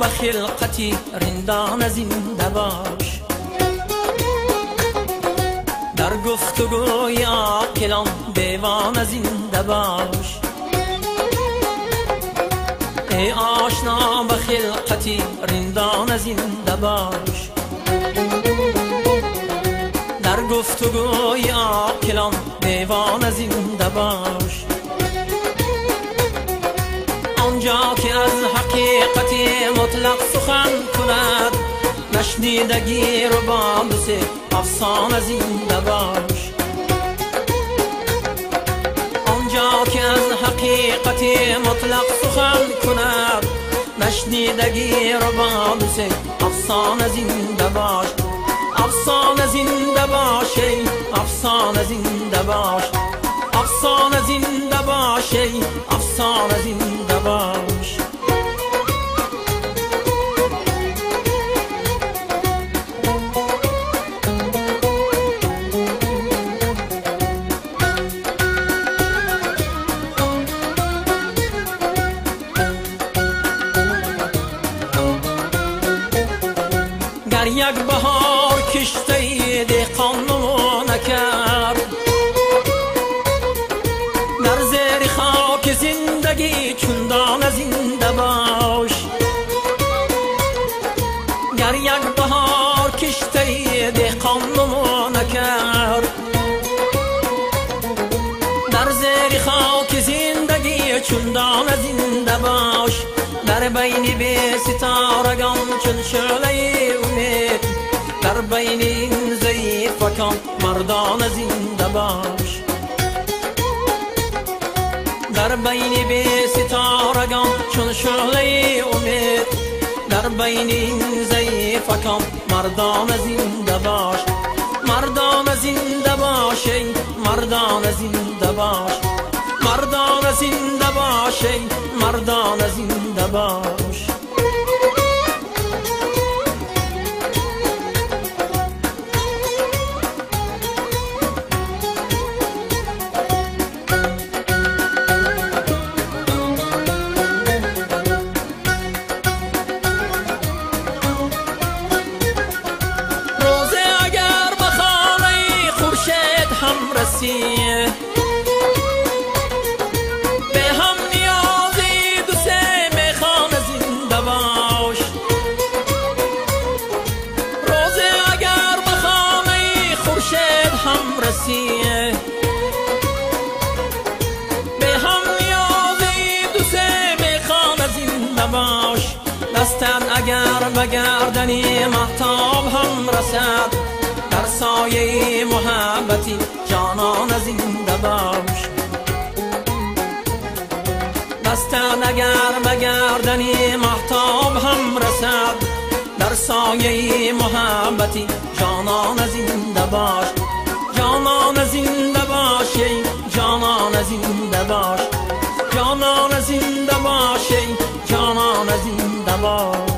به خلقتی رندان زنده باش، در گفتگوی عاقلان دیوانه زنده باش. ای آشنا به خلقتی رندان زنده باش، در گفتگوی عاقلان دیوانه زنده باش. آنجا که از حقیقت مطلق سخن کند، نشنیدگی رو با بسه افسانه زنده باش. آنجا که از حقیقت مطلق سخن کند، نشنیدگی رو با بسه افسانه زنده باش. افسانه زنده باش، ای افسانه زنده باش، افسانه زنده باش، ای افسانه زنده باش. گر یک بهار کشته دهقان نمونه کرد، در زیر خاک زندگی چون دانه زنده باش. گر یک بهار کشته دهقان نمونه کرد، در زیر خاک زندگی چون دانه زنده باش. در بین بی ستارگان چون شعله امید، در بین این ضعیفکان مردانه زنده باش. در بین بی ستارگان چون شعله امید، در بین این ضعیفکان مردانه زنده باش. مردانه زنده باش، ای مردانه زنده باش، مردانه زنده باش، ای مردانه زنده باش. روزه اگر به خانه خورشید هم رسیه، به هم نیازی دو سه میخانه زنده باش. روزه اگر به خانه خورشید هم رسیه، به هم نیازی دو سه میخانه زنده باش. دستت اگر به گردنی مهتاب هم رسد، در سایه محبتی جانانه زنده باش. دستت اگر به گردنی مهتاب هم رسد، در سایه محبتی جانانه زنده باش. جانانه زنده باش، ای جانانه زنده باش، جانانه زنده باش، ای جانانه زنده باش.